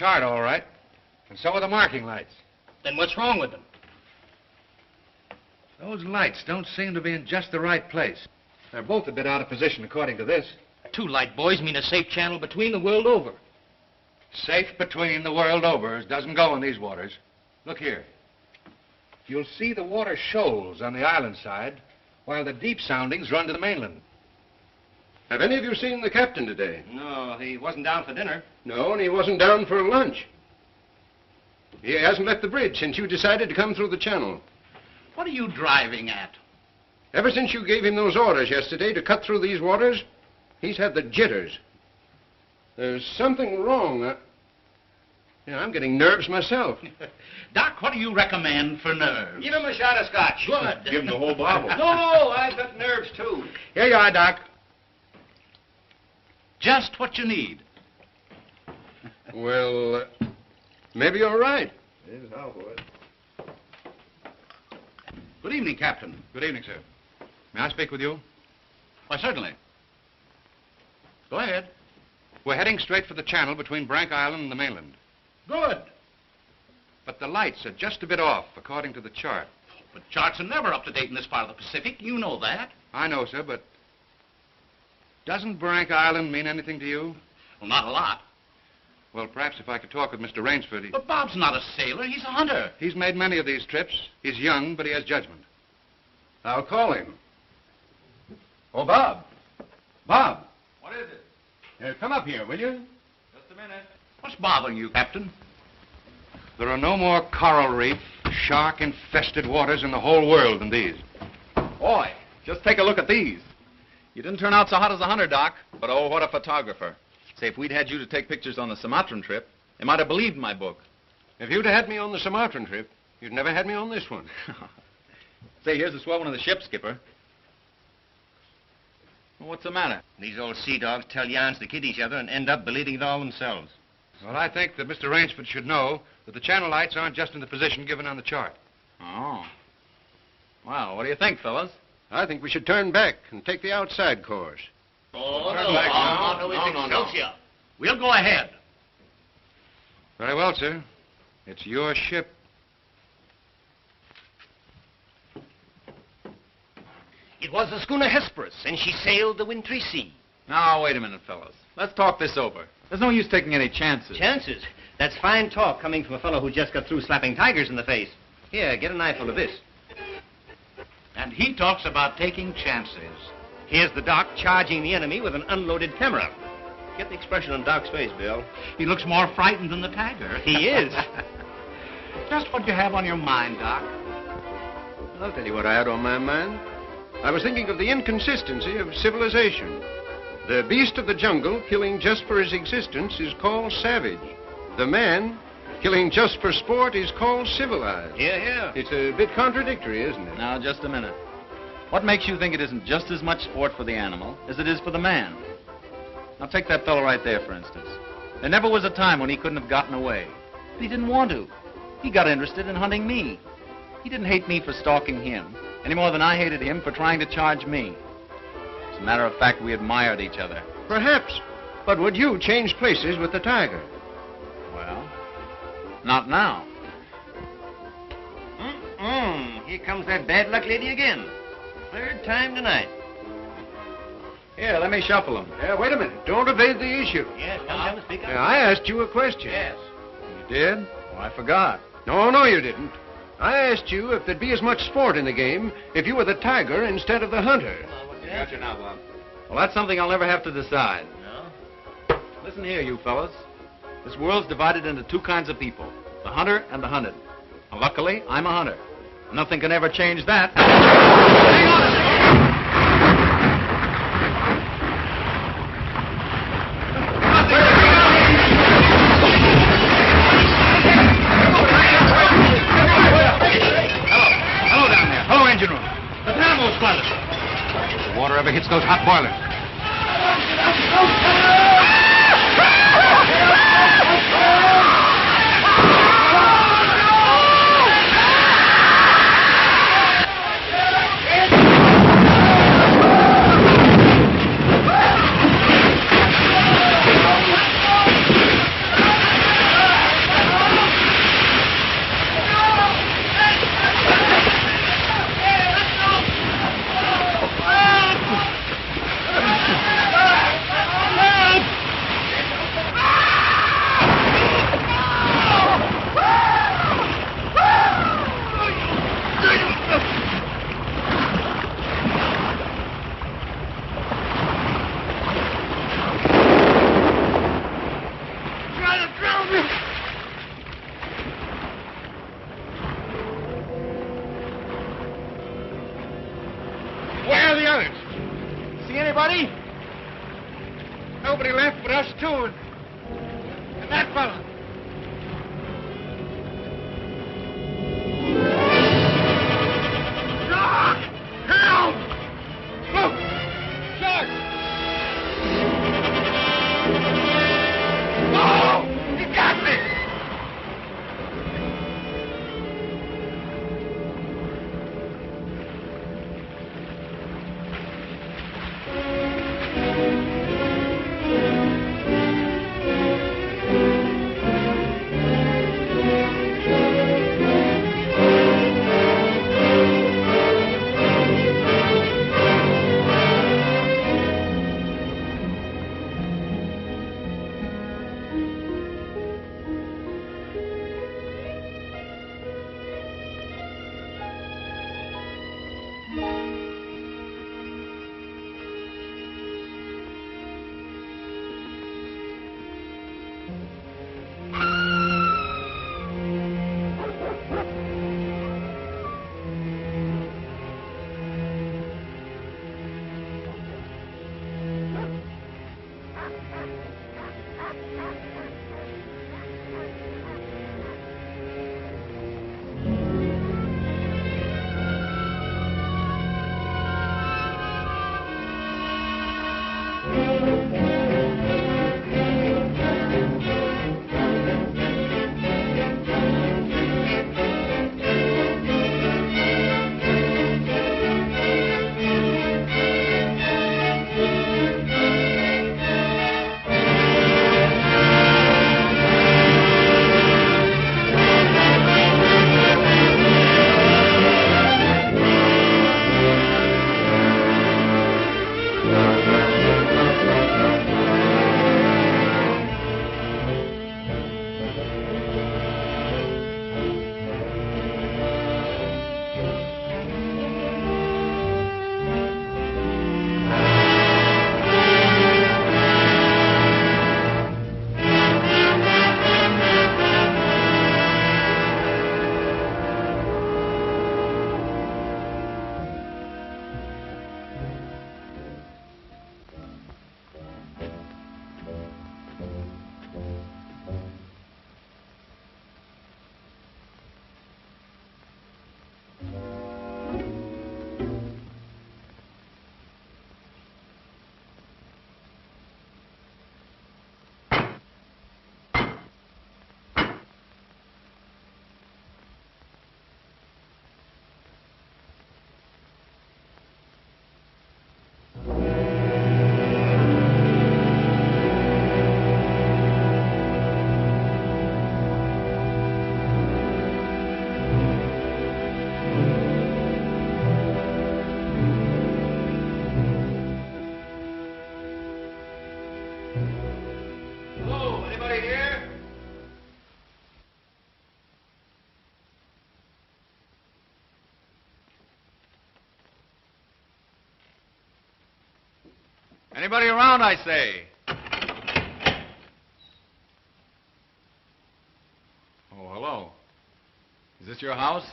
Chart, all right. And so are the marking lights. Then what's wrong with them? Those lights don't seem to be in just the right place. They're both a bit out of position, according to this. 2 light buoys mean a safe channel between the world over. Safe between the world over doesn't go in these waters. Look here. You'll see the water shoals on the island side, while the deep soundings run to the mainland. Have any of you seen the captain today? No, he wasn't down for dinner. No, and he wasn't down for lunch. He hasn't left the bridge since you decided to come through the channel. What are you driving at? Ever since you gave him those orders yesterday to cut through these waters, he's had the jitters. There's something wrong. I'm getting nerves myself. Doc, what do you recommend for nerves? Give him a shot of scotch. Good. Give him the whole bottle. No, I've got nerves, too. Here you are, Doc. Just what you need. Well, maybe you're right. Good evening, Captain. Good evening, sir. May I speak with you? Why, certainly. Go ahead. We're heading straight for the channel between Brank Island and the mainland. Good. But the lights are just a bit off, according to the chart. But charts are never up to date in this part of the Pacific. You know that. I know, sir, but doesn't Brank Island mean anything to you? Well, not a lot. Well, perhaps if I could talk with Mr. Rainsford. But Bob's not a sailor. He's a hunter. He's made many of these trips. He's young, but he has judgment. I'll call him. Oh, Bob. Bob. What is it? Come up here, will you? Just a minute. What's bothering you, Captain? There are no more coral reef, shark-infested waters in the whole world than these. Boy, just take a look at these. You didn't turn out so hot as a hunter, Doc, but oh, what a photographer. Say, if we'd had you to take pictures on the Sumatran trip, they might have believed my book. If you'd had me on the Sumatran trip, you'd never had me on this one. Say, here's the swell one of the ship, Skipper. Well, what's the matter? These old sea dogs tell yarns to kid each other and end up believing it all themselves. Well, I think that Mr. Rainsford should know that the channel lights aren't just in the position given on the chart. Oh. Well, what do you think, fellas? I think we should turn back and take the outside course. Oh, Turn back now. No. We'll go ahead. Very well, sir. It's your ship. It was the schooner Hesperus, and she sailed the wintry sea. Now, wait a minute, fellas. Let's talk this over. There's no use taking any chances. Chances? That's fine talk coming from a fellow who just got through slapping tigers in the face. Here, get an eyeful of this. And he talks about taking chances. Here's the Doc charging the enemy with an unloaded camera. Get the expression on Doc's face, Bill. He looks more frightened than the tiger. He is. Just what you have on your mind, Doc. I'll tell you what I had on my mind. I was thinking of the inconsistency of civilization. The beast of the jungle, killing just for his existence, is called savage. The man, killing just for sport, is called civilized. Yeah. It's a bit contradictory, isn't it? Now, just a minute. What makes you think it isn't just as much sport for the animal as it is for the man? Now, take that fellow right there, for instance. There never was a time when he couldn't have gotten away. But he didn't want to. He got interested in hunting me. He didn't hate me for stalking him, any more than I hated him for trying to charge me. As a matter of fact, we admired each other. Perhaps. But would you change places with the tiger? Well, not now. Here comes that bad luck lady again. Third time tonight. Here, let me shuffle him. Wait a minute. Don't evade the issue. Yes, come and speak up. I asked you a question. Yes. You did? Oh, I forgot. No, you didn't. I asked you if there'd be as much sport in the game if you were the tiger instead of the hunter. Got you now, Bob. Well, that's something I'll never have to decide. No? Listen here, you fellas. This world's divided into 2 kinds of people, the hunter and the hunted. Now, luckily, I'm a hunter. Nothing can ever change that. Hang on a second! Hello down there. Hello, engine room. The dynamo's flooded. If the water ever hits those hot boilers. Nobody? Nobody left but us two and that fella. Doc! Help! Look! Shark! Oh! He got me! Anybody around, I say? Oh, hello. Is this your house?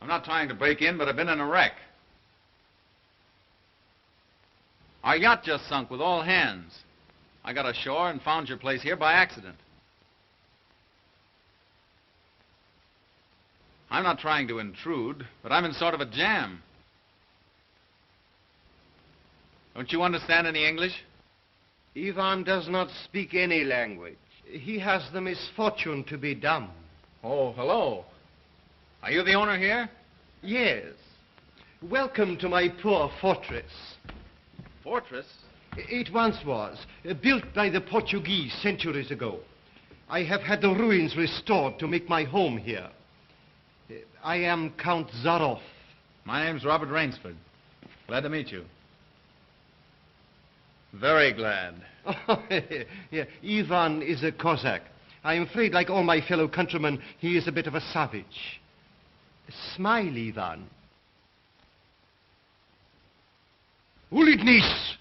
I'm not trying to break in, but I've been in a wreck. Our yacht just sunk with all hands. I got ashore and found your place here by accident. I'm not trying to intrude, but I'm in sort of a jam. Don't you understand any English? Ivan does not speak any language. He has the misfortune to be dumb. Oh, hello. Are you the owner here? Yes. Welcome to my poor fortress. Fortress? It once was, built by the Portuguese centuries ago. I have had the ruins restored to make my home here. I am Count Zaroff. My name's Robert Rainsford. Glad to meet you. Very glad. Yeah, Ivan is a Cossack. I'm afraid, like all my fellow countrymen, he is a bit of a savage. Smile, Ivan. Ulitnis!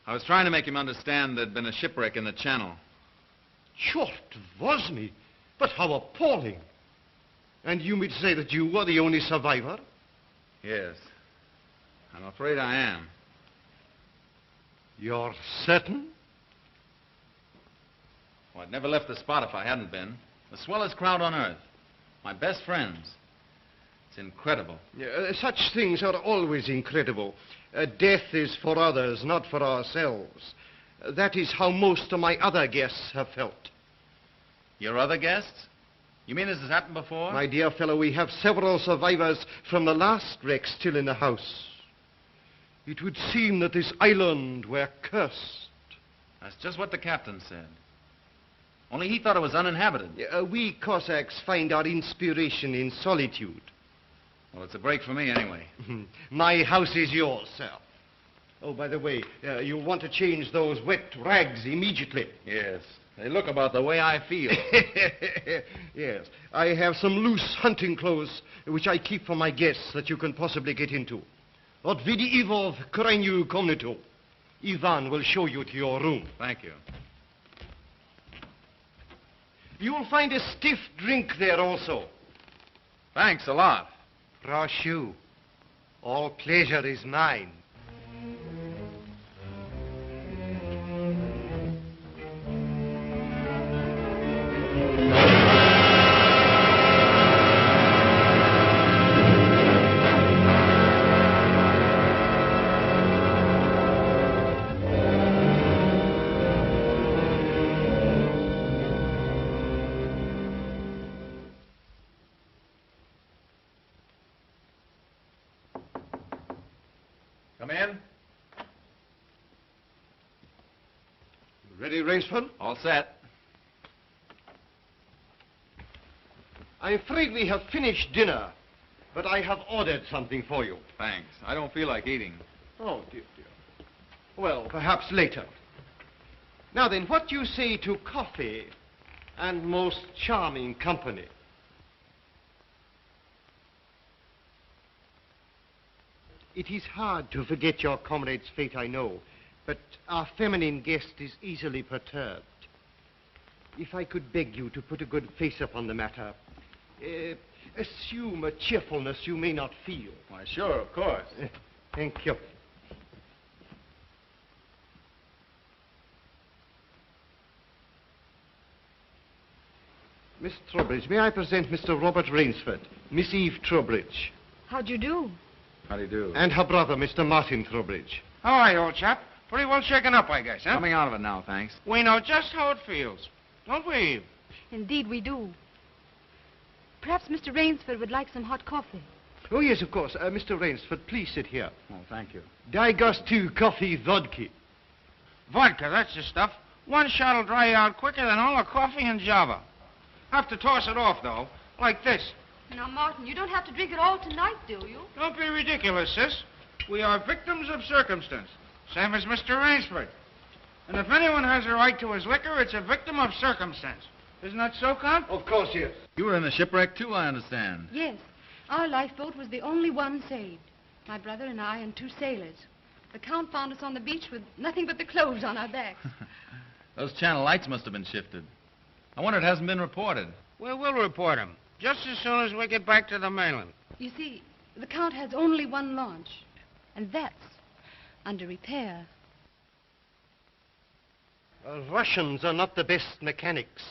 I was trying to make him understand there'd been a shipwreck in the channel. Short was me. But how appalling. And you mean to say that you were the only survivor? Yes. I'm afraid I am. You're certain? Well, I'd never left the spot if I hadn't been. The swellest crowd on earth. My best friends. It's incredible. Such things are always incredible. Death is for others, not for ourselves. That is how most of my other guests have felt. Your other guests? You mean this has happened before? My dear fellow, we have several survivors from the last wreck still in the house. It would seem that this island were cursed. That's just what the captain said. Only he thought it was uninhabited. We Cossacks find our inspiration in solitude. Well, it's a break for me anyway. My house is yours, sir. Oh, by the way, you'll want to change those wet rags immediately. Yes. They look about the way I feel. Yes. I have some loose hunting clothes which I keep for my guests that you can possibly get into. Od vidi Ivo v krajnju komnatu. Ivan will show you to your room. Thank you. You will find a stiff drink there also. Thanks a lot. Proszę. All pleasure is mine. Come in. Ready, Rainsford? All set. I'm afraid we have finished dinner, but I have ordered something for you. Thanks. I don't feel like eating. Oh, dear, dear. Well, perhaps later. Now then, what do you say to coffee and most charming company? It is hard to forget your comrade's fate, I know, but our feminine guest is easily perturbed. If I could beg you to put a good face upon the matter, assume a cheerfulness you may not feel. Why, sure, of course. Thank you. Miss Trowbridge, may I present Mr. Robert Rainsford, Miss Eve Trowbridge, How'd you do? How do you do? and her brother, Mr. Martin Trowbridge. How are you, old chap? Pretty well shaken up, I guess, huh? Coming out of it now, thanks. We know just how it feels. Don't we, Eve? Indeed, we do. Perhaps Mr. Rainsford would like some hot coffee. Oh, yes, of course. Mr. Rainsford, please sit here. Oh, thank you. Daj gostu coffee vodka. Vodka, that's the stuff. One shot'll dry you out quicker than all the coffee in Java. Have to toss it off, though, like this. Now, Martin, you don't have to drink it all tonight, do you? Don't be ridiculous, sis. We are victims of circumstance, same as Mr. Rainsford. And if anyone has a right to his liquor, it's a victim of circumstance. Isn't that so, Count? Of course, yes. You were in the shipwreck, too, I understand. Yes. Our lifeboat was the only one saved. My brother and I and 2 sailors. The Count found us on the beach with nothing but the clothes on our backs. Those channel lights must have been shifted. I wonder it hasn't been reported. We will report him, just as soon as we get back to the mainland. You see, the Count has only one launch, and that's under repair. Russians are not the best mechanics.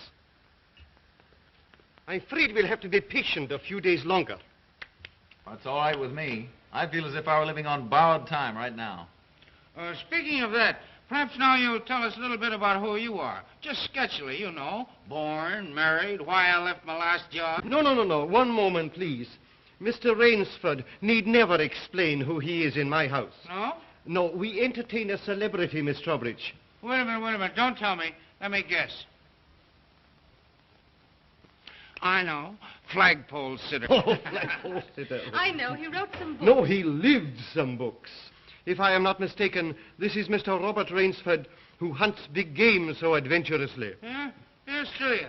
I'm afraid we'll have to be patient a few days longer. That's all right with me. I feel as if I were living on borrowed time right now. Speaking of that, perhaps now you'll tell us a little bit about who you are. Just sketchily, you know. Born, married, why I left my last job. No. One moment, please. Mr. Rainsford need never explain who he is in my house. No? No, we entertain a celebrity, Miss Trowbridge. Wait a minute. Don't tell me. Let me guess. I know. Flagpole sitter. Oh, flagpole sitter. I know. He wrote some books. No, he lived some books. If I am not mistaken, this is Mr. Robert Rainsford, who hunts big game so adventurously. Yeah? Here's to you.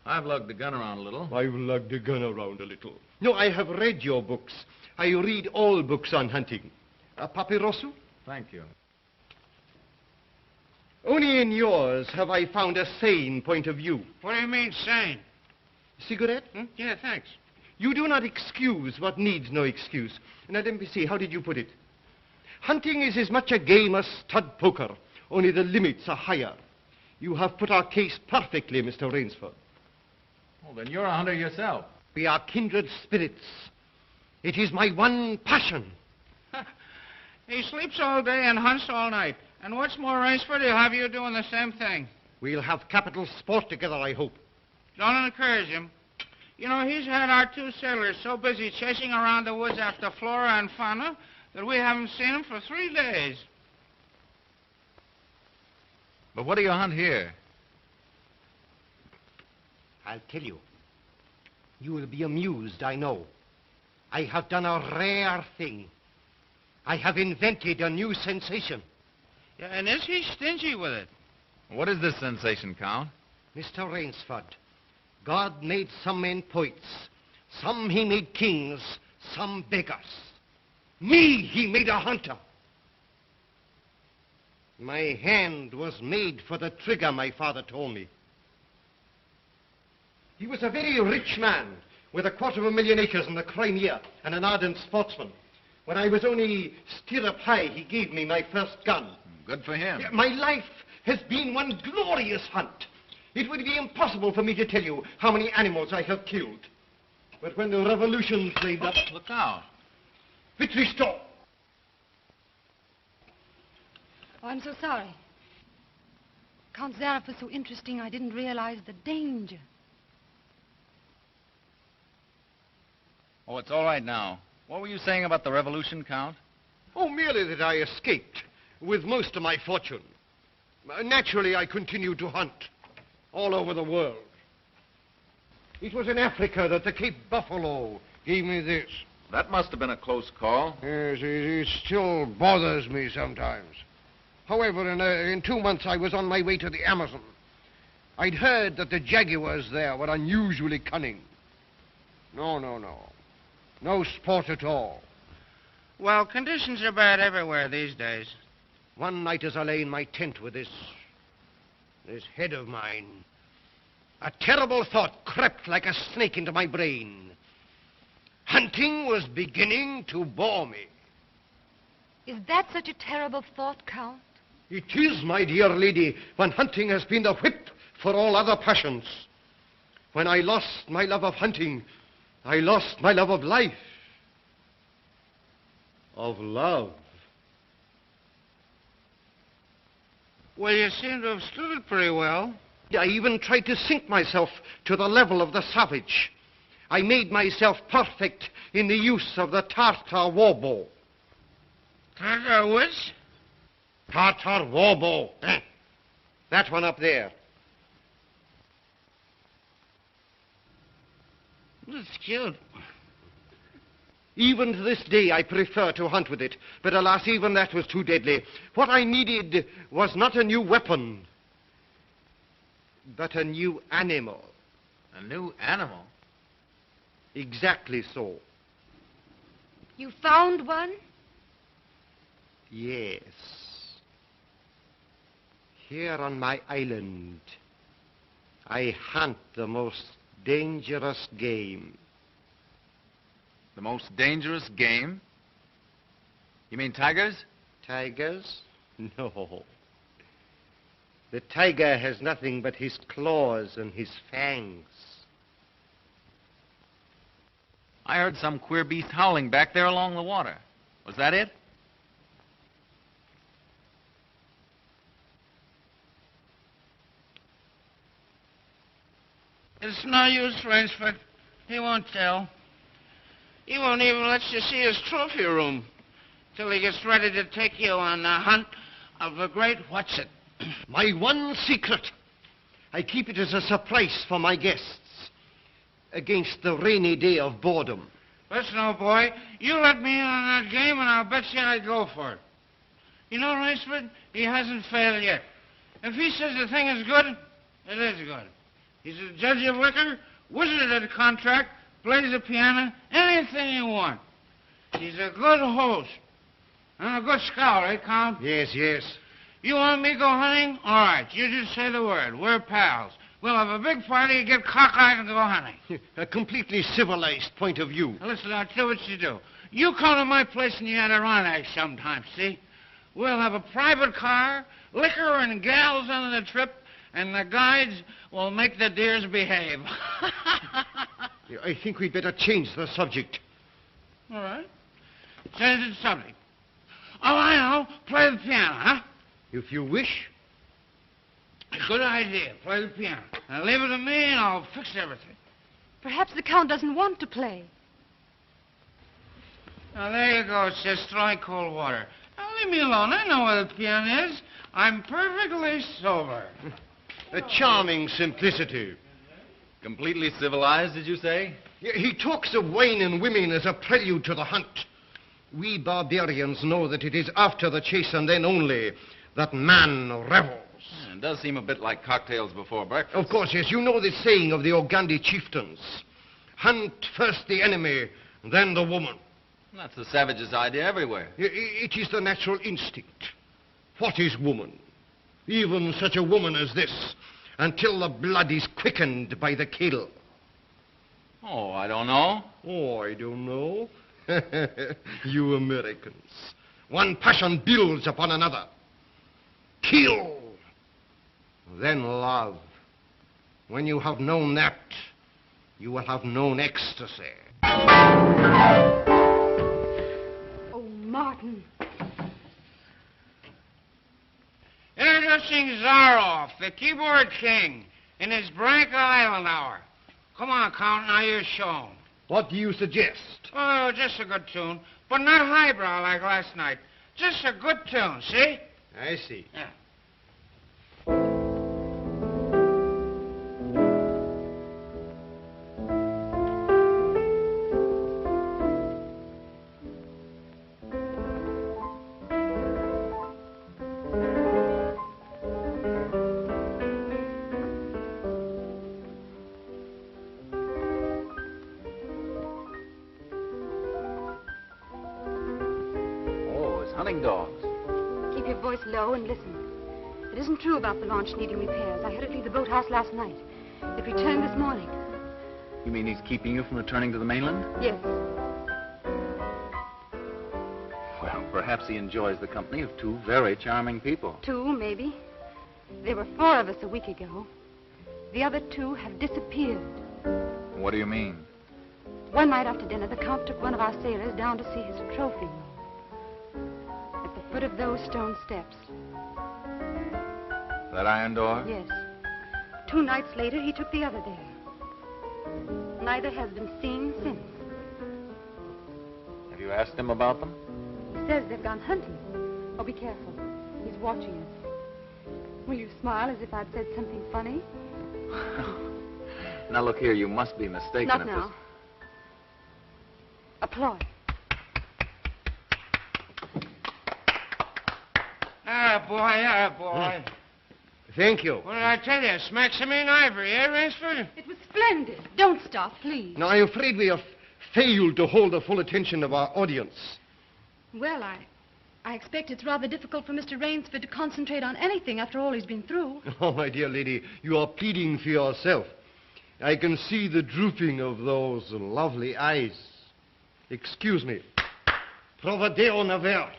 I've lugged the gun around a little. I've lugged the gun around a little. No, I have read your books. I read all books on hunting. Papirosu? Thank you. Only in yours have I found a sane point of view. What do you mean, sane? Cigarette? Yeah, thanks. You do not excuse what needs no excuse. Now, let me see, how did you put it? Hunting is as much a game as stud poker, only the limits are higher. You have put our case perfectly, Mr. Rainsford. Well, then you're a hunter yourself. We are kindred spirits. It is my one passion. He sleeps all day and hunts all night. And what's more, Rainsford, he'll have you doing the same thing. We'll have capital sport together, I hope. Don't encourage him. You know, he's had our 2 sailors so busy chasing around the woods after flora and fauna that we haven't seen him for 3 days. But what do you hunt here? I'll tell you. You will be amused, I know. I have done a rare thing. I have invented a new sensation. Yeah, and is he stingy with it? What is this sensation, Count? Mr. Rainsford, God made some men poets. Some he made kings, some beggars. Me he made a hunter. My hand was made for the trigger, my father told me. He was a very rich man with 250,000 acres in the Crimea and an ardent sportsman. When I was only stirrup high, he gave me my first gun. Good for him. My life has been one glorious hunt. It would be impossible for me to tell you how many animals I have killed. But when the revolution flamed up... Look out. Victory stop! Oh, I'm so sorry. Count Zaroff was so interesting, I didn't realize the danger. Oh, it's all right now. What were you saying about the revolution, Count? Oh, merely that I escaped with most of my fortune. Naturally, I continued to hunt all over the world. It was in Africa that the Cape Buffalo gave me this. That must have been a close call. Yes, it still bothers me sometimes. However, in 2 months, I was on my way to the Amazon. I'd heard that the jaguars there were unusually cunning. No. No sport at all. Well, conditions are bad everywhere these days. One night as I lay in my tent with this head of mine, a terrible thought crept like a snake into my brain. Hunting was beginning to bore me. Is that such a terrible thought, Count? It is, my dear lady, when hunting has been the whip for all other passions. When I lost my love of hunting, I lost my love of life. Of love. Well, you seem to have stood it pretty well. I even tried to sink myself to the level of the savage. I made myself perfect in the use of the Tartar war bow. Tartar which? Tartar war bow. That one up there. That's cute. Even to this day, I prefer to hunt with it. But alas, even that was too deadly. What I needed was not a new weapon, but a new animal. A new animal? Exactly so. You found one? Yes. Here on my island, I hunt the most dangerous game. The most dangerous game? You mean tigers? Tigers? No. The tiger has nothing but his claws and his fangs. I heard some queer beast howling back there along the water. Was that it? It's no use, Rainsford. He won't tell. He won't even let you see his trophy room till he gets ready to take you on the hunt of the great what's-it. My one secret. I keep it as a surprise for my guests against the rainy day of boredom. Listen, old boy, you let me in on that game and I'll bet you I'd go for it. You know, Rainsford, he hasn't failed yet. If he says the thing is good, it is good. He's a judge of liquor, wizard at a contract, plays the piano, anything you want. He's a good host. And a good scholar, eh, Count? Yes. You want me to go hunting? All right, you just say the word. We're pals. We'll have a big party, get cockeyed, and go hunting. A completely civilized point of view. Now, listen, I'll tell you what you do. You come to my place in the Adirondack sometime, see? We'll have a private car, liquor and gals on the trip, and the guides will make the deers behave. I think we'd better change the subject. All right. Change the subject. Oh, I know. Play the piano, huh? If you wish. Good idea. Play the piano. Now leave it to me, and I'll fix everything. Perhaps the Count doesn't want to play. Now, there you go, sis, throwing cold water. Now, leave me alone. I know where the piano is. I'm perfectly sober. A charming simplicity. Completely civilized, did you say? He talks of wine and women as a prelude to the hunt. We barbarians know that it is after the chase and then only that man revels. It does seem a bit like cocktails before breakfast. Of course, yes. You know the saying of the Ogandi chieftains. Hunt first the enemy, then the woman. That's the savage's idea everywhere. It is the natural instinct. What is woman? Even such a woman as this, until the blood is quickened by the kill. Oh, I don't know. Oh, I don't know. You Americans. One passion builds upon another. Kill. Then love. When you have known that, you will have known ecstasy. Oh, Martin. Introducing Zaroff, the keyboard king, in his Branca Island hour. Come on, Count, now you're shown. What do you suggest? Oh, just a good tune, but not highbrow like last night. Just a good tune, see? I see. Yeah. Hunting dogs. Keep your voice low and listen. It isn't true about the launch needing repairs. I had it leave the boathouse last night. It returned this morning. You mean he's keeping you from returning to the mainland? Yes. Well, perhaps he enjoys the company of two very charming people. Two, maybe. There were 4 of us a week ago. The other 2 have disappeared. What do you mean? One night after dinner, the Count took one of our sailors down to see his trophy room. At the foot of those stone steps. That iron door? Yes. 2 nights later, he took the other there. Neither has been seen since. Have you asked him about them? He says they've gone hunting. Oh, be careful. He's watching us. Will you smile as if I'd said something funny? Now, look here, you must be mistaken. Not now. Applause. Ah, boy. Thank you. What did I tell you? Smack some in ivory, eh, Rainsford? It was splendid. Don't stop, please. Now, I'm afraid we have failed to hold the full attention of our audience. Well, I expect it's rather difficult for Mr. Rainsford to concentrate on anything after all he's been through. Oh, my dear lady, you are pleading for yourself. I can see the drooping of those lovely eyes. Excuse me. Provadeo naver.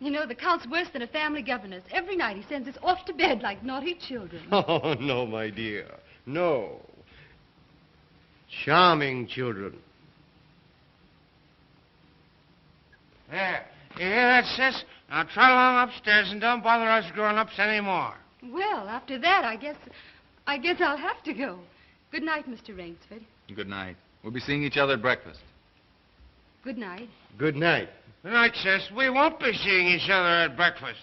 You know, the Count's worse than a family governess. Every night he sends us off to bed like naughty children. Oh, no, my dear. No. Charming children. There. You hear that, sis? Now trot along upstairs and don't bother us grown-ups anymore. Well, after that, I guess I'll have to go. Good night, Mr. Rainsford. Good night. We'll be seeing each other at breakfast. Good night. Good night. Good night, sis. We won't be seeing each other at breakfast.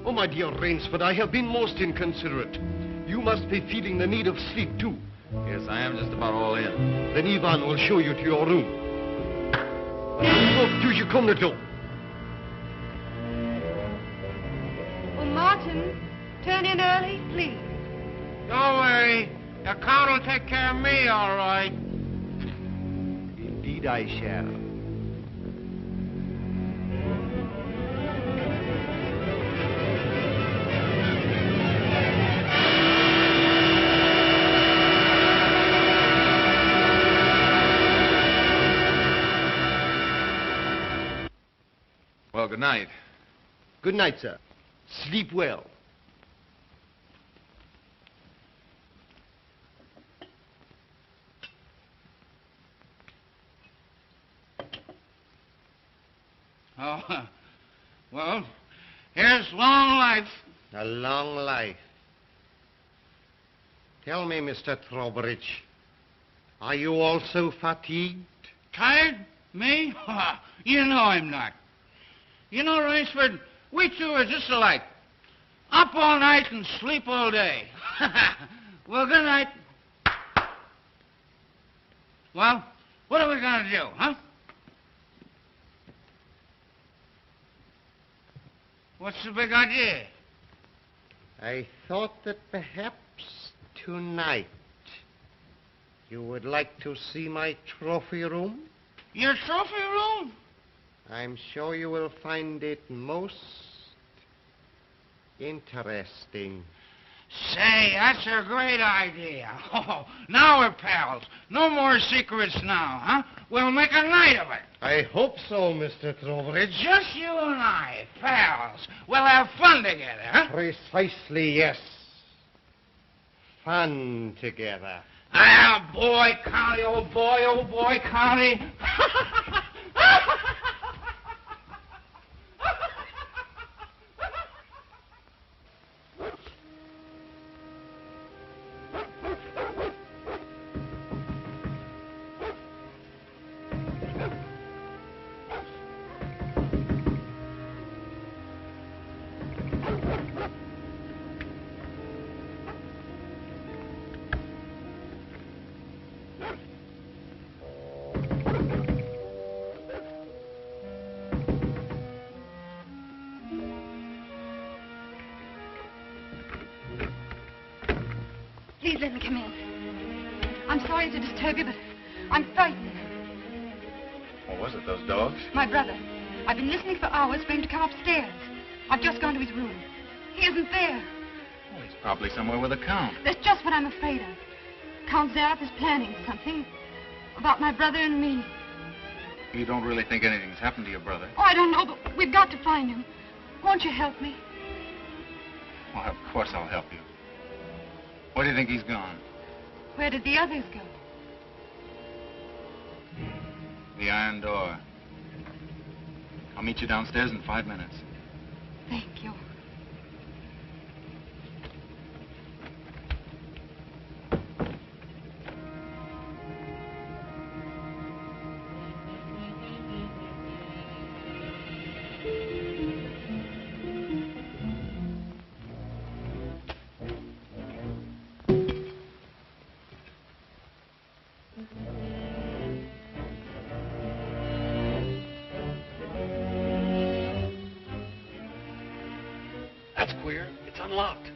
Oh, my dear Rainsford, I have been most inconsiderate. You must be feeling the need of sleep, too. Yes, I am just about all in. Then Ivan will show you to your room. Oh, do you come the door? Oh, Martin, turn in early, please. Don't worry. The Count will take care of me, all right. Indeed I shall. Well, good night. Good night, sir. Sleep well. Oh, well, here's long life. A long life. Tell me, Mr. Trowbridge, are you also fatigued? Tired? Me? You know I'm not. You know, Rainsford, we two are just alike. Up all night and sleep all day. Well, good night. Well, what are we going to do, huh? What's the big idea? I thought that perhaps tonight you would like to see my trophy room. Your trophy room? I'm sure you will find it most interesting. Say, that's a great idea. Oh, now we're pals. No more secrets now, huh? We'll make a night of it. I hope so, Mr. Trowbridge. Just you and I, pals. We'll have fun together, huh? Precisely, yes. Fun together. Ah, boy, Connie, old boy, Connie. Please let me come in. I'm sorry to disturb you, but I'm frightened. What was it, those dogs? My brother. I've been listening for hours for him to come upstairs. I've just gone to his room. He isn't there. Well, he's probably somewhere with the Count. That's just what I'm afraid of. Count Zaroff is planning something about my brother and me. You don't really think anything's happened to your brother? Oh, I don't know, but we've got to find him. Won't you help me? Well, of course I'll help you. Where do you think he's gone? Where did the others go? The iron door. I'll meet you downstairs in 5 minutes. Thank you. That's queer. It's unlocked.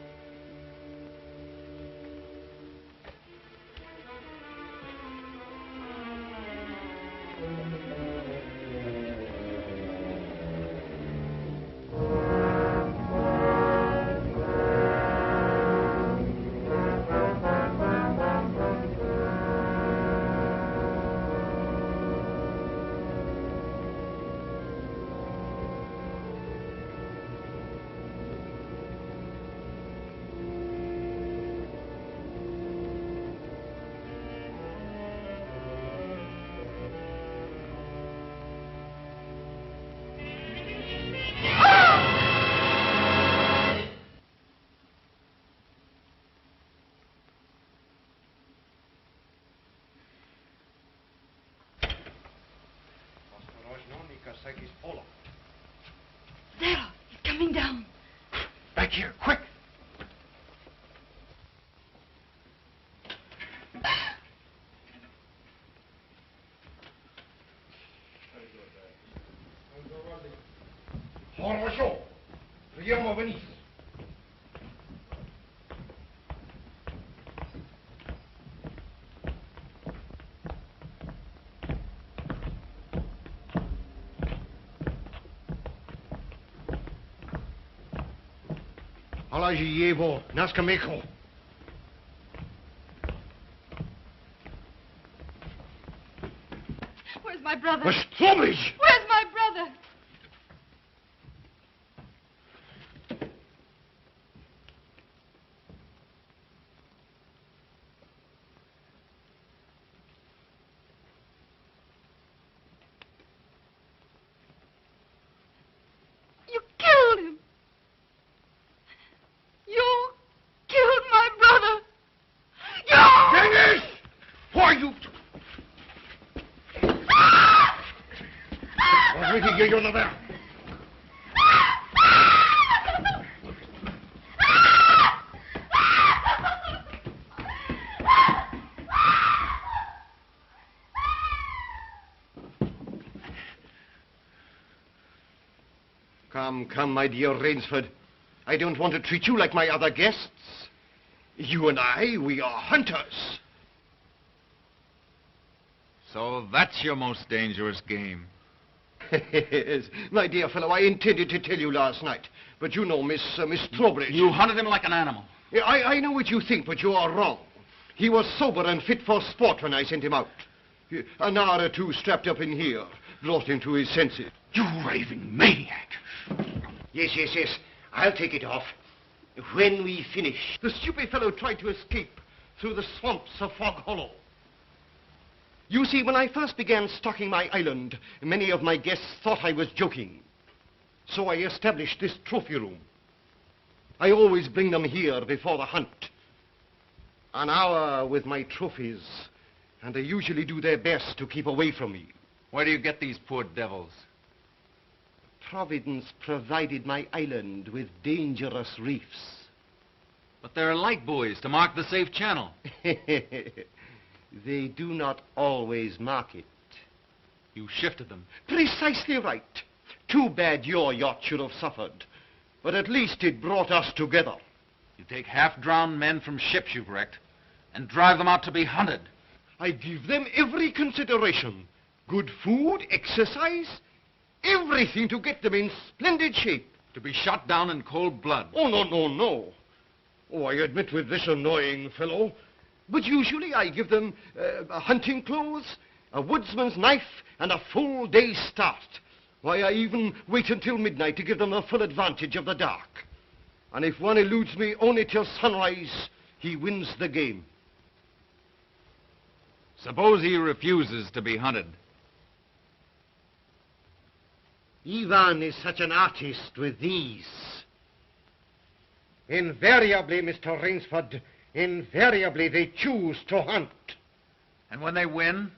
Zaroff, he's coming down. Back here, quick. Хорошо. Прямо вниз. Положи его на скамейку. Where's my brother? Trowbridge! Where's my brother? was waiting here, you're not there. Come, my dear Rainsford. I don't want to treat you like my other guests. You and I, we are hunters. So that's your most dangerous game. Yes, my dear fellow, I intended to tell you last night. But you know, Miss Trowbridge... You hunted him like an animal. I know what you think, but you are wrong. He was sober and fit for sport when I sent him out. An hour or two strapped up in here brought him to his senses. You raving maniac. Yes. I'll take it off. When we finish. The stupid fellow tried to escape through the swamps of Fog Hollow. You see, when I first began stocking my island, many of my guests thought I was joking. So I established this trophy room. I always bring them here before the hunt. An hour with my trophies, and they usually do their best to keep away from me. Where do you get these poor devils? Providence provided my island with dangerous reefs. But there are light buoys to mark the safe channel. They do not always mark it. You shifted them. Precisely right. Too bad your yacht should have suffered. But at least it brought us together. You take half-drowned men from ships you've wrecked and drive them out to be hunted. I give them every consideration. Good food, exercise, everything to get them in splendid shape. To be shot down in cold blood. Oh, no. Oh, I admit with this annoying fellow. But usually I give them hunting clothes, a woodsman's knife, and a full day's start. Why, I even wait until midnight to give them a full advantage of the dark. And if one eludes me only till sunrise, he wins the game. Suppose he refuses to be hunted. Ivan is such an artist with these. Invariably, Mr. Rainsford, invariably they choose to hunt. And when they win?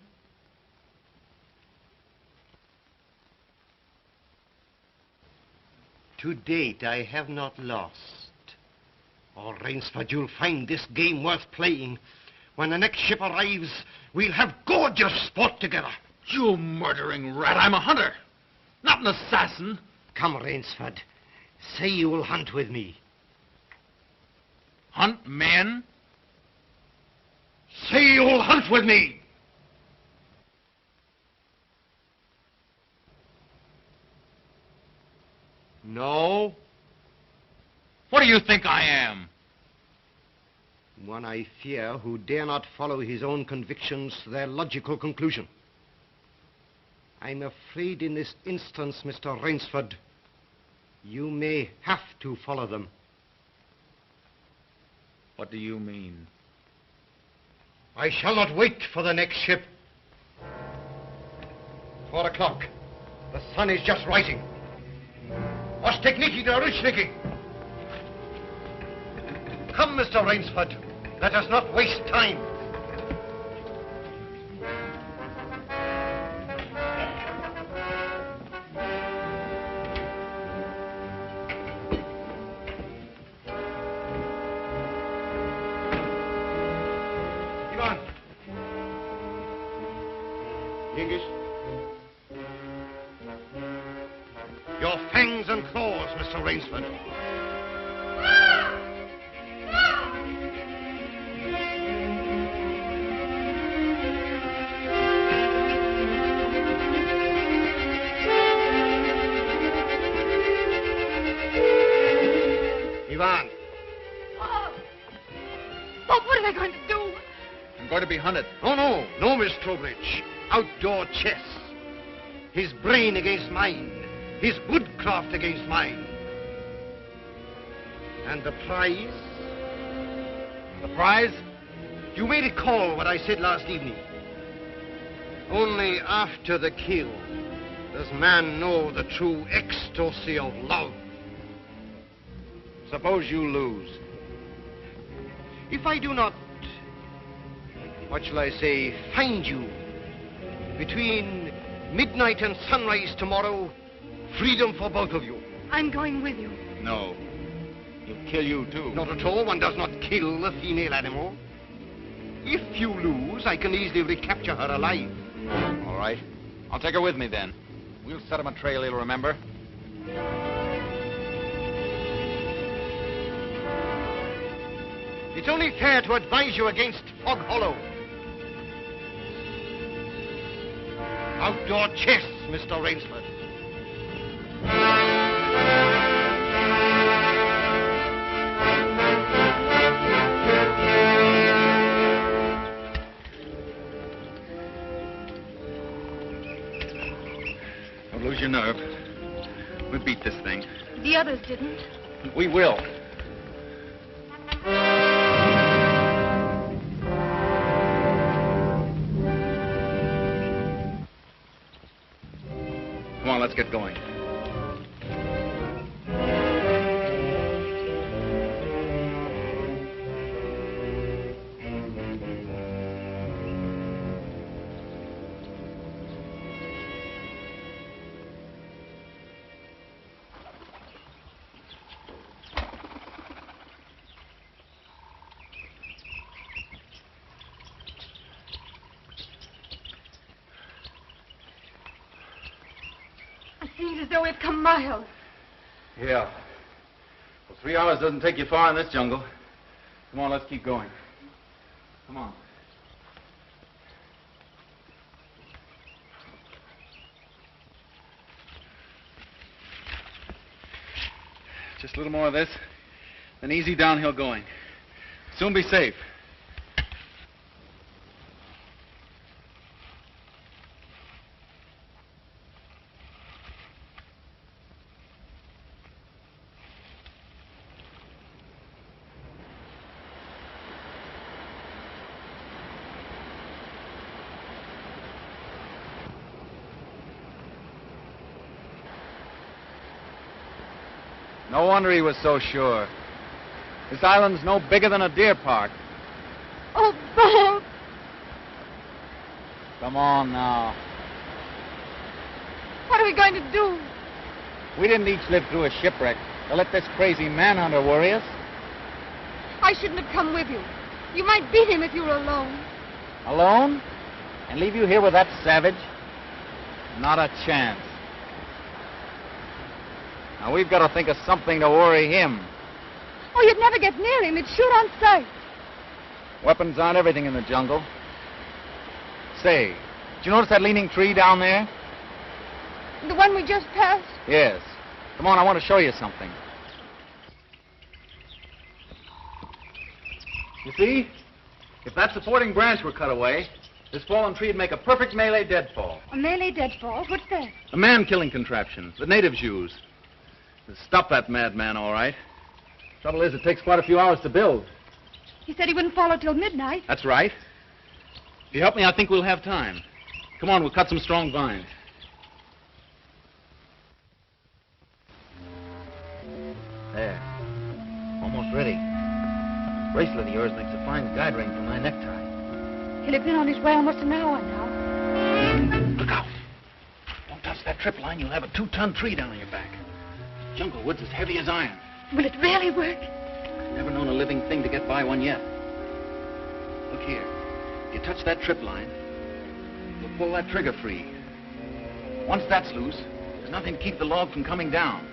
To date, I have not lost. Oh, Rainsford, you'll find this game worth playing. When the next ship arrives, we'll have gorgeous sport together. You murdering rat, I'm a hunter, not an assassin. Come, Rainsford. Say you will hunt with me. Hunt men? Say you'll hunt with me. No. What do you think I am? One I fear who dare not follow his own convictions to their logical conclusion. I'm afraid in this instance, Mr. Rainsford, you may have to follow them. What do you mean? I shall not wait for the next ship. 4 o'clock. The sun is just rising. Was techniki der Rutschniki? Come, Mr. Rainsford. Let us not waste time. Ivan. Yengiz. Your fangs and claws, Mr. Rainsford. Ivan. Bob, what are they going to do? I'm going to be hunted. Oh, no, Miss Trowbridge. Outdoor chess. His brain against mine. His woodcraft against mine. And the prize? The prize? You may recall what I said last evening. Only after the kill does man know the true ecstasy of love. Suppose you lose. If I do not, what shall I say, find you between Midnight and sunrise tomorrow, freedom for both of you. I'm going with you. No. He'll kill you, too. Not at all. One does not kill a female animal. If you lose, I can easily recapture her alive. All right. I'll take her with me, then. We'll set him a trail he'll remember. It's only fair to advise you against Fog Hollow. Outdoor chess, Mr. Rainsford. Don't lose your nerve. We beat this thing. The others didn't. We will. Come on, let's get going. Seems as though we've come miles. Yeah. Well, 3 hours doesn't take you far in this jungle. Come on, let's keep going. Come on. Just a little more of this, then easy downhill going. Soon be safe. No wonder he was so sure. This island's no bigger than a deer park. Oh, Bob! Come on now. What are we going to do? We didn't each live through a shipwreck to let this crazy manhunter worry us. I shouldn't have come with you. You might beat him if you were alone. Alone? And leave you here with that savage? Not a chance. Now, we've got to think of something to worry him. Oh, you'd never get near him. He'd shoot on sight. Weapons aren't everything in the jungle. Say, did you notice that leaning tree down there? The one we just passed? Yes. Come on, I want to show you something. You see? If that supporting branch were cut away, this fallen tree would make a perfect melee deadfall. A melee deadfall? What's that? A man-killing contraption the natives use. It'll stop that madman, all right. Trouble is, it takes quite a few hours to build. He said he wouldn't follow till midnight. That's right. If you help me, I think we'll have time. Come on, we'll cut some strong vines. There. Almost ready. Bracelet of yours makes a fine guide ring for my necktie. He'll have been on his way almost an hour now. Look out. Don't touch that trip line. You'll have a 2-ton tree down on your back. Jungle wood's as heavy as iron. Will it really work? Never known a living thing to get by one yet. Look here. If you touch that trip line, you'll pull that trigger free. Once that's loose, there's nothing to keep the log from coming down.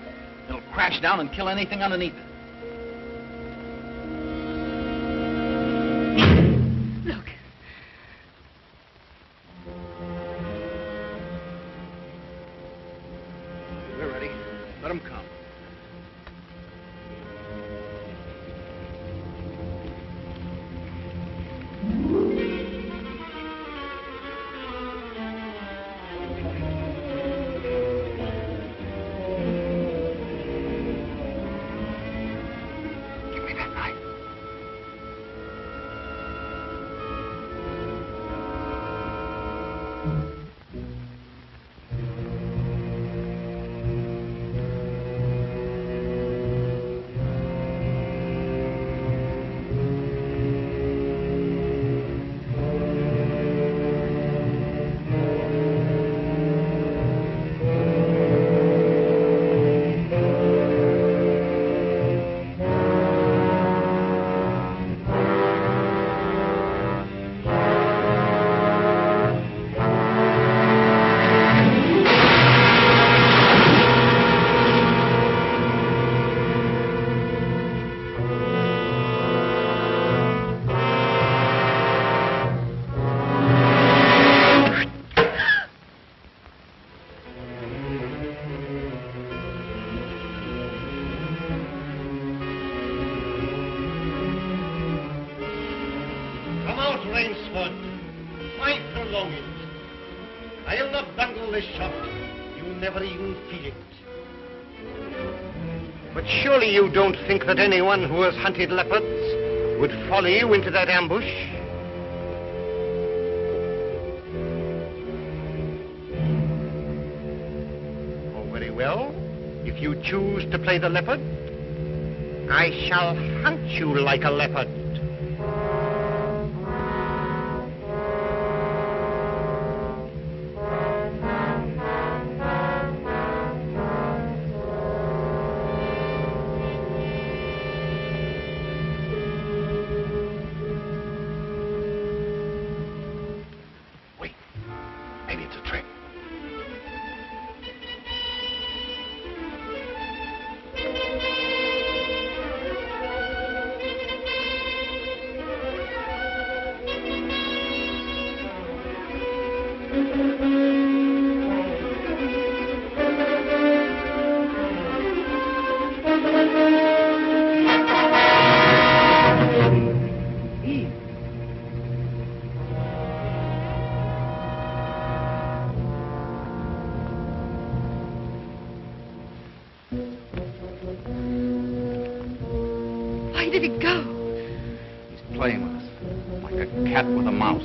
It'll crash down and kill anything underneath it. Look. We're ready. Let them come. shot, you never even feel it. But surely you don't think that anyone who has hunted leopards would follow you into that ambush? Oh, very well. If you choose to play the leopard, I shall hunt you like a leopard. Where did he go? He's playing with us, like a cat with a mouse.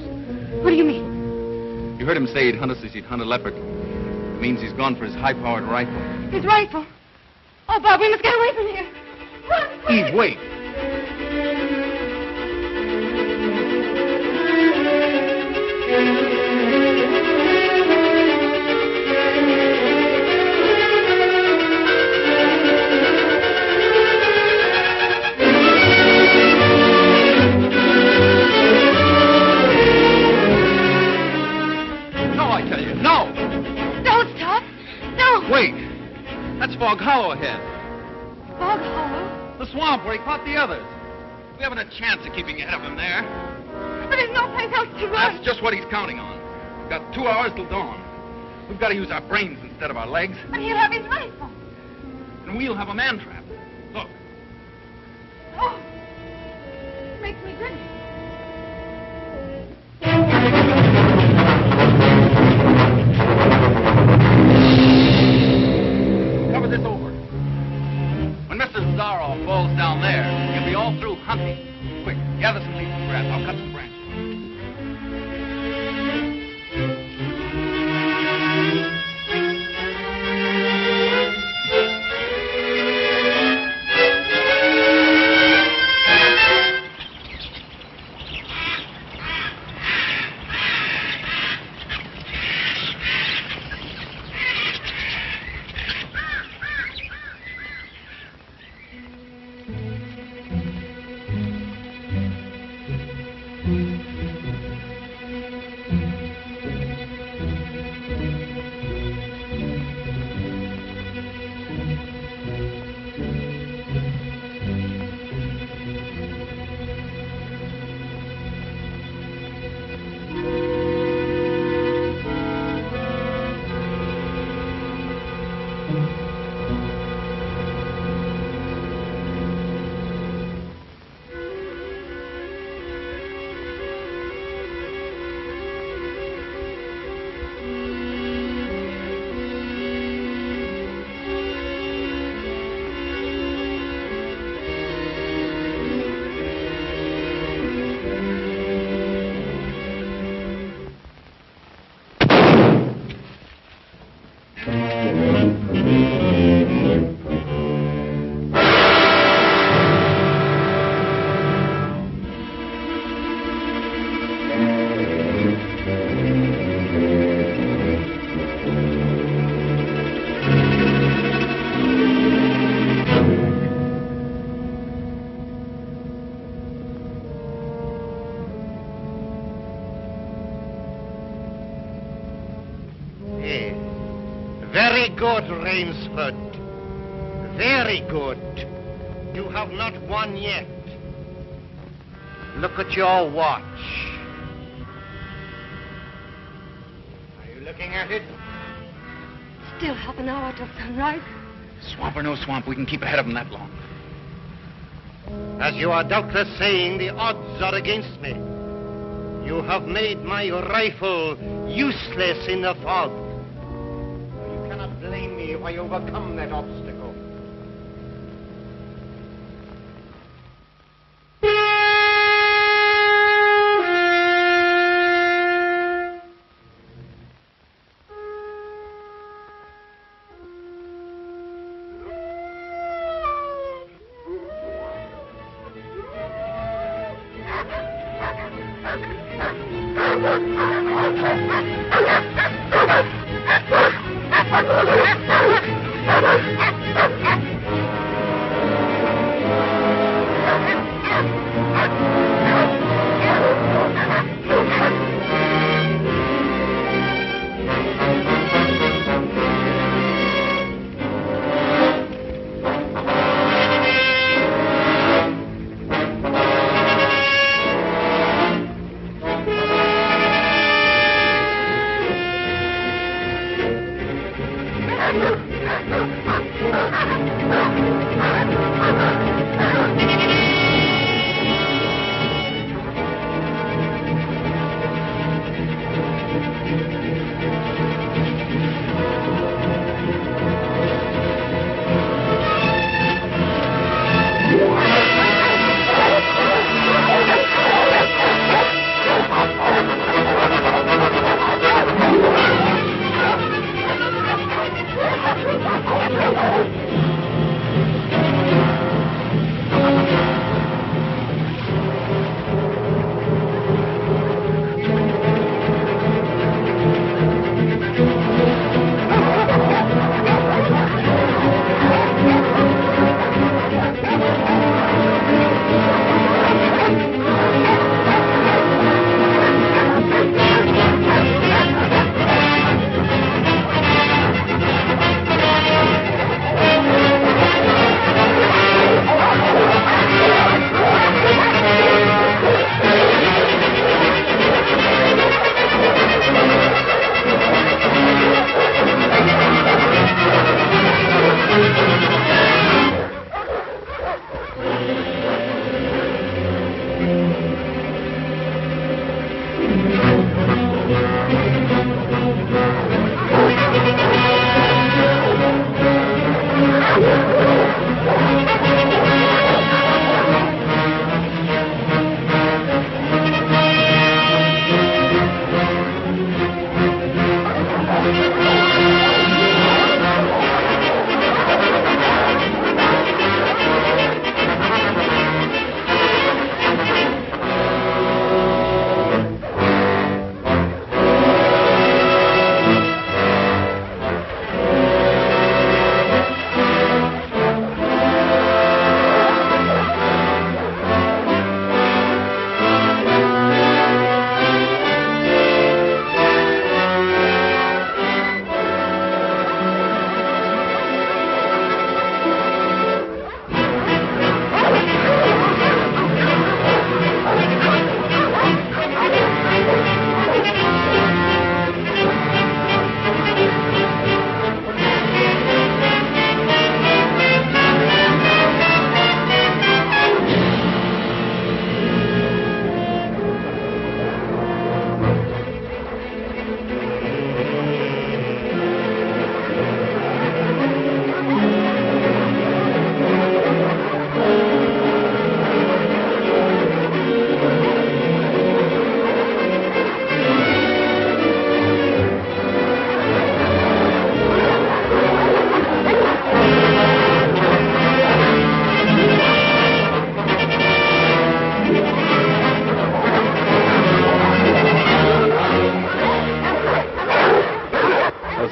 What do you mean? You heard him say he'd hunt us as he'd hunt a leopard. It means he's gone for his high-powered rifle. His rifle. Oh, Bob, we must get away from here. Run, quick. Eve, wait. Wait! That's Fog Hollow ahead. Fog Hollow? The swamp where he caught the others. We haven't a chance of keeping ahead of him there. But there's no place else to run. That's just what he's counting on. We've got 2 hours till dawn. We've got to use our brains instead of our legs. But he'll have his rifle. And we'll have a man trap. Look. Oh. Makes me grin. Cover this over. When Mr. Zarro falls down there, he'll be all through hunting. Quick, gather some leaves and grass. I'll cut some branches. Very good, Rainsford. Very good. You have not won yet. Look at your watch. Are you looking at it? Still half an hour till sunrise. Swamp or no swamp, we can keep ahead of him that long. As you are doubtless saying, the odds are against me. You have made my rifle useless in the fog. I overcome that obstacle.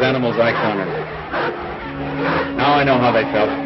animals I cornered. Now I know how they felt.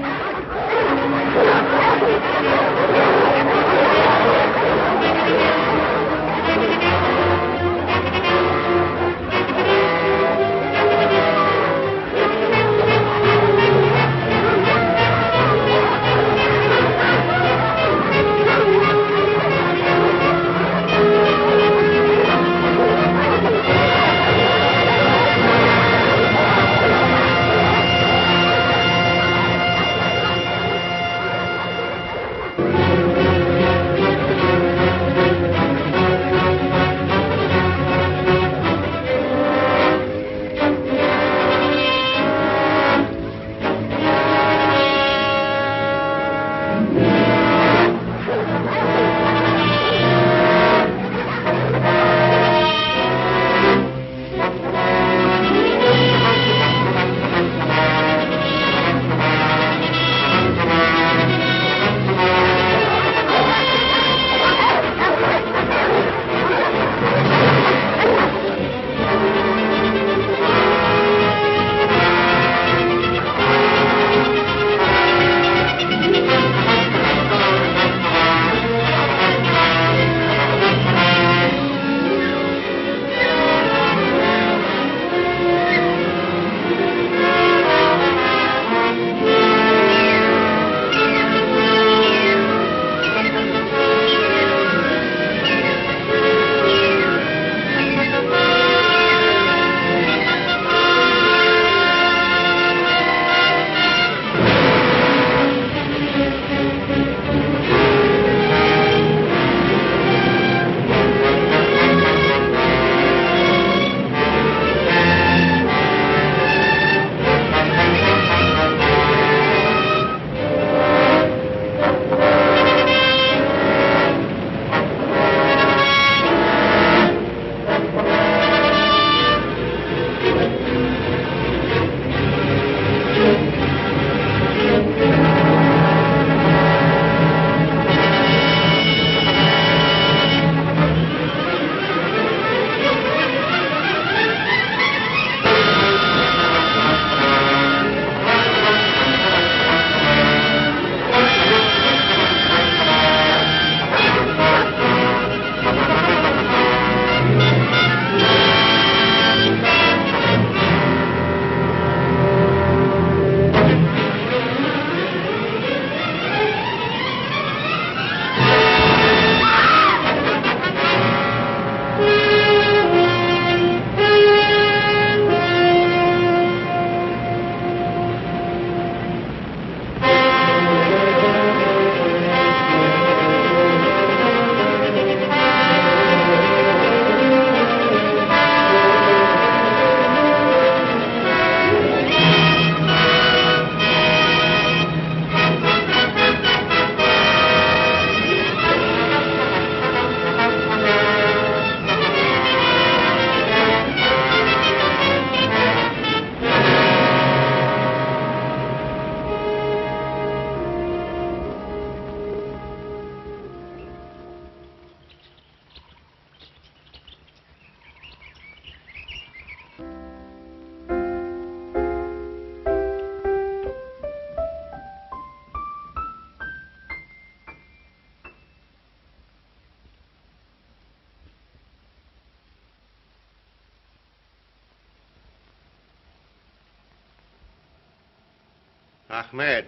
Ahmed,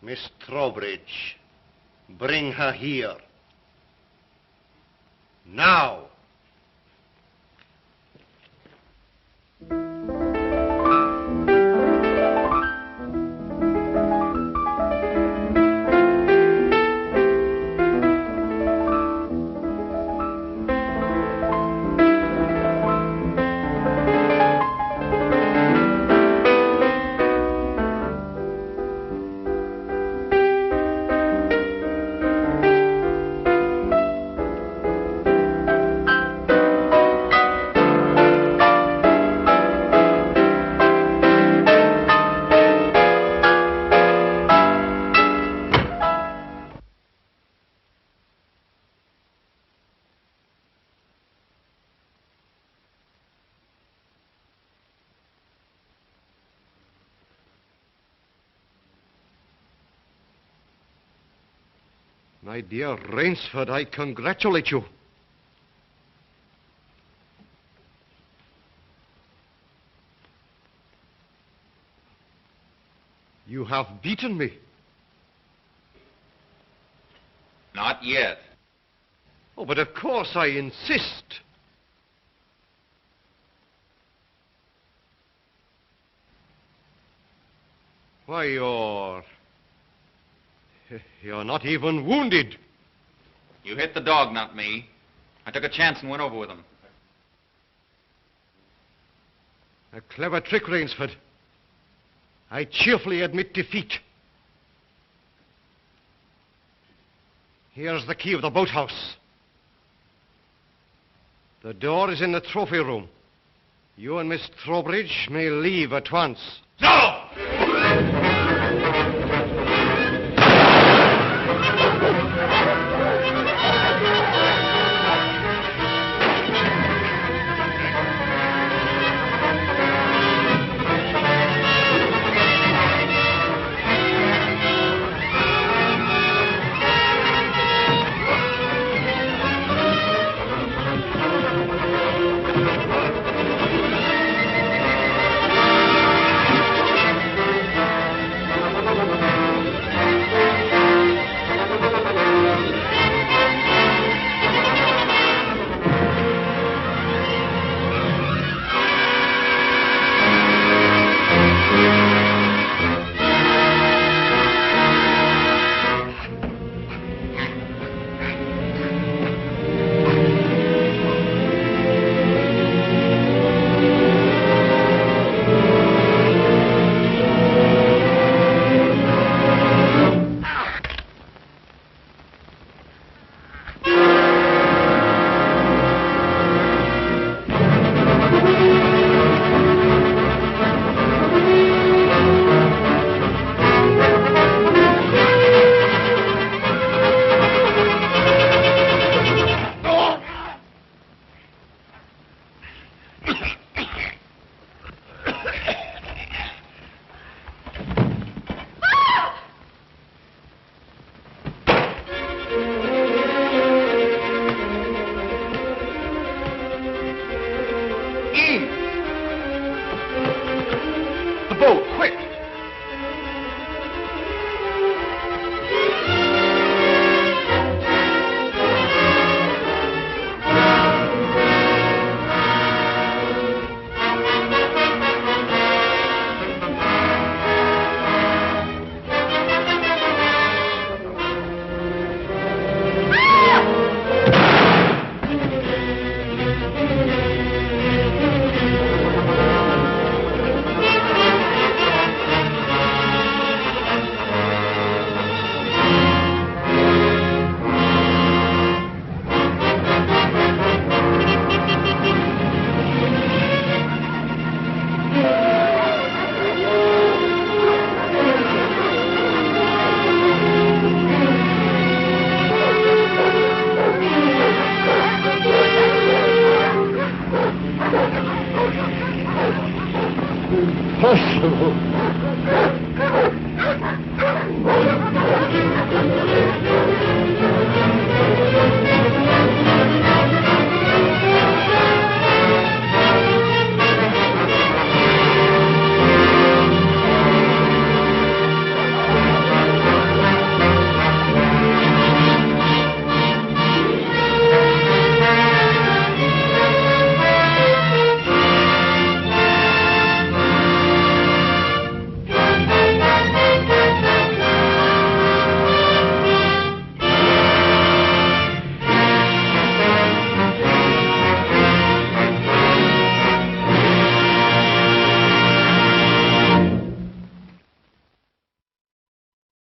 Miss Trowbridge, bring her here. Now. My dear Rainsford, I congratulate you. You have beaten me. Not yet. Oh, but of course I insist. Why, you're not even wounded. You hit the dog, not me. I took a chance and went over with him. A clever trick, Rainsford. I cheerfully admit defeat. Here's the key of the boathouse. The door is in the trophy room. You and Miss Trowbridge may leave at once. No! Impossible.